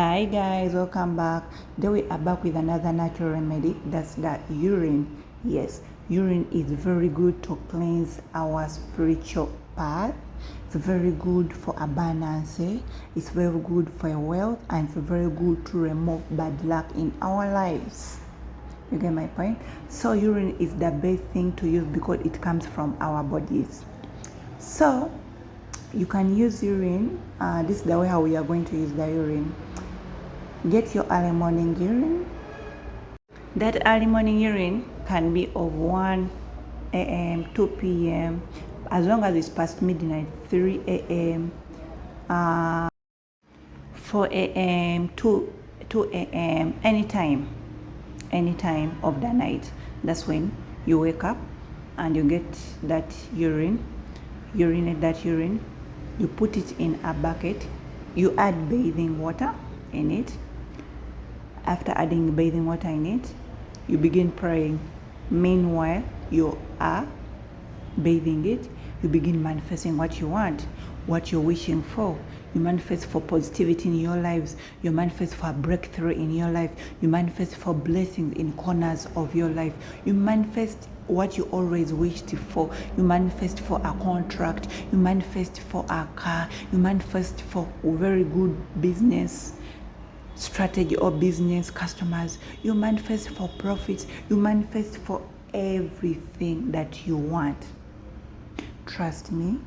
Hi guys, welcome back. Today we are back with another natural remedy. That's the urine. Yes, urine is very good to cleanse our spiritual path. It's very good for abundance. It's very good for wealth, and it's very good to remove bad luck in our lives. You get my point? So urine is the best thing to use because it comes from our bodies. So you can use urine. This is the way how we are going to use the urine. Get your early morning urine. That early morning urine can be of 1 a.m., 2 p.m., as long as it's past midnight, 3 a.m., 4 a.m., 2 a.m., anytime of the night. That's when you wake up and you get that urine, urinate that urine, you put it in a bucket, you add bathing water in it. After adding bathing water in it, you begin praying. Meanwhile, you are bathing it, you begin manifesting what you want, what you're wishing for. You manifest for positivity in your lives. You manifest for a breakthrough in your life. You manifest for blessings in corners of your life. You manifest what you always wished for. You manifest for a contract. You manifest for a car. You manifest for a very good business strategy or business customers. You manifest for profits. You manifest for everything that you want. Trust me,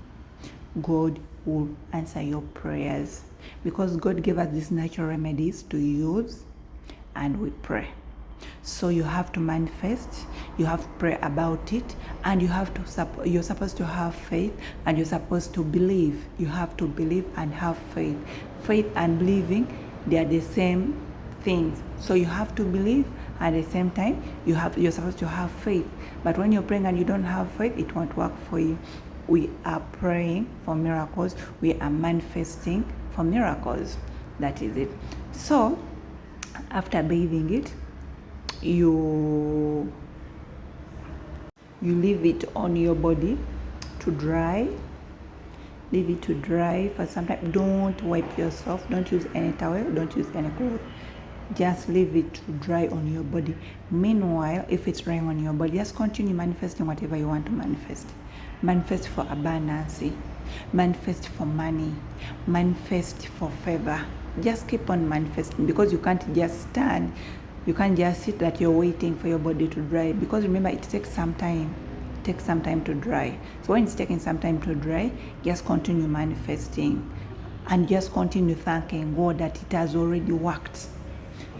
God will answer your prayers because God gave us these natural remedies to use and we pray. So you have to manifest, you have to pray about it, and you have to you're supposed to have faith, and you're supposed to believe. You have to believe and have faith. Faith and believing, they are the same things. So you have to believe, and at the same time you're supposed to have faith. But when you're praying and you don't have faith, it won't work for you. We are praying for miracles. We are manifesting for miracles. That is it. So after bathing it, you leave it on your body to dry. Leave it to dry for some time. Don't wipe yourself. Don't use any towel. Don't use any cloth. Just leave it to dry on your body. Meanwhile, if it's drying on your body, just continue manifesting whatever you want to manifest. Manifest for abundance. Manifest for money. Manifest for favor. Just keep on manifesting because you can't just stand. You can't just sit that you're waiting for your body to dry, because remember, it takes some time. It takes some time to dry. So when it's taking some time to dry, just continue manifesting and just continue thanking God that it has already worked.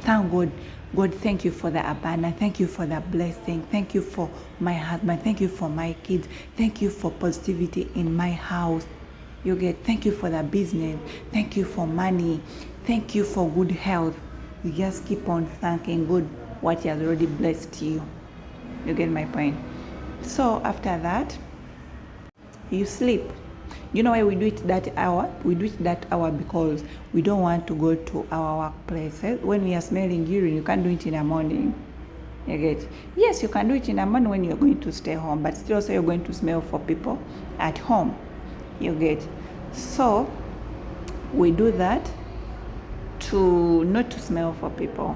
Thank God. God, thank you for the abundance. Thank you for the blessing. Thank you for my husband. Thank you for my kids. Thank you for positivity in my house. You get, thank you for the business. Thank you for money. Thank you for good health. You just keep on thanking God what He has already blessed you. You get my point? So after that, you sleep. You know why we do it that hour? We do it that hour because we don't want to go to our workplaces. When we are smelling urine, you can't do it in the morning. You get? Yes, you can do it in the morning when you're going to stay home, but still also you're going to smell for people at home. You get? So we do that not to smell for people.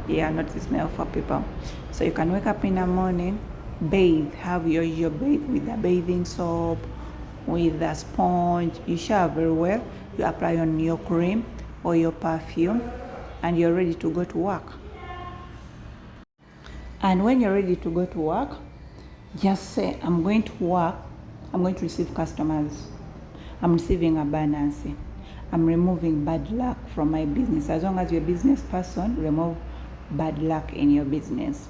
Yeah, not to smell for people. So you can wake up in the morning, bathe, have your bathe with the bathing soap, with the sponge. You shower very well. You apply on your cream or your perfume, and you're ready to go to work. And when you're ready to go to work, just say, I'm going to work. I'm going to receive customers. I'm receiving abundance. I'm removing bad luck from my business. As long as you're a business person, remove bad luck in your business.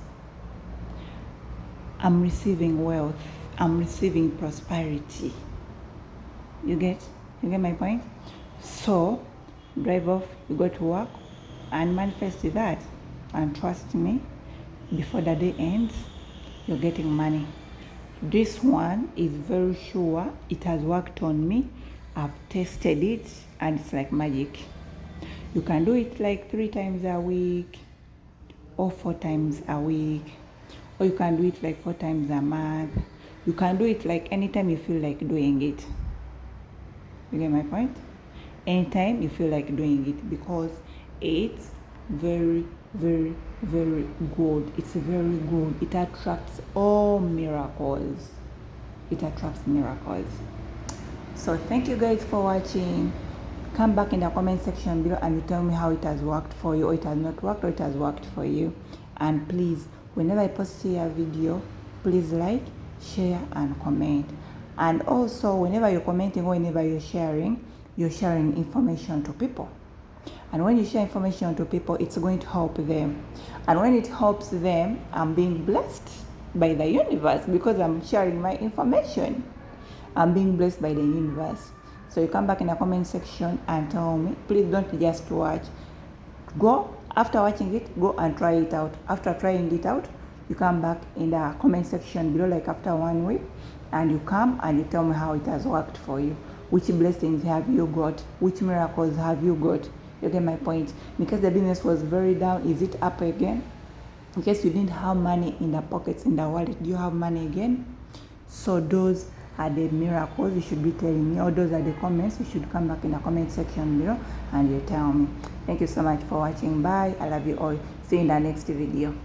I'm receiving wealth. I'm receiving prosperity. You get my point? So drive off, you go to work and manifest that. And trust me, before the day ends, you're getting money. This one is very sure. It has worked on me. I've tested it and it's like magic. You can do it like 3 times a week or 4 times a week, or you can do it like 4 times a month. You can do it like anytime you feel like doing it. You get my point? Anytime you feel like doing it, because it's very, very, very good. It's very good. It attracts all miracles. It attracts miracles. So thank you guys for watching. Come back in the comment section below and you tell me how it has worked for you, or it has not worked, or it has worked for you. And please, whenever I post a video, please like, share and comment. And also, whenever you're commenting or whenever you're sharing information to people. And when you share information to people, it's going to help them. And when it helps them, I'm being blessed by the universe because I'm sharing my information. I'm being blessed by the universe. So you come back in the comment section and tell me. Please don't just watch. Go, after watching it, go and try it out. After trying it out, you come back in the comment section below, like after 1 week, and you come and you tell me how it has worked for you. Which blessings have you got? Which miracles have you got? You get my point? Because the business was very down, is it up again? In case you didn't have money in the pockets, in the wallet, do you have money again? So those are the miracles you should be telling me, or those are the comments. You should come back in the comment section below and you tell me. Thank you so much for watching. Bye. I love you all. See you in the next video.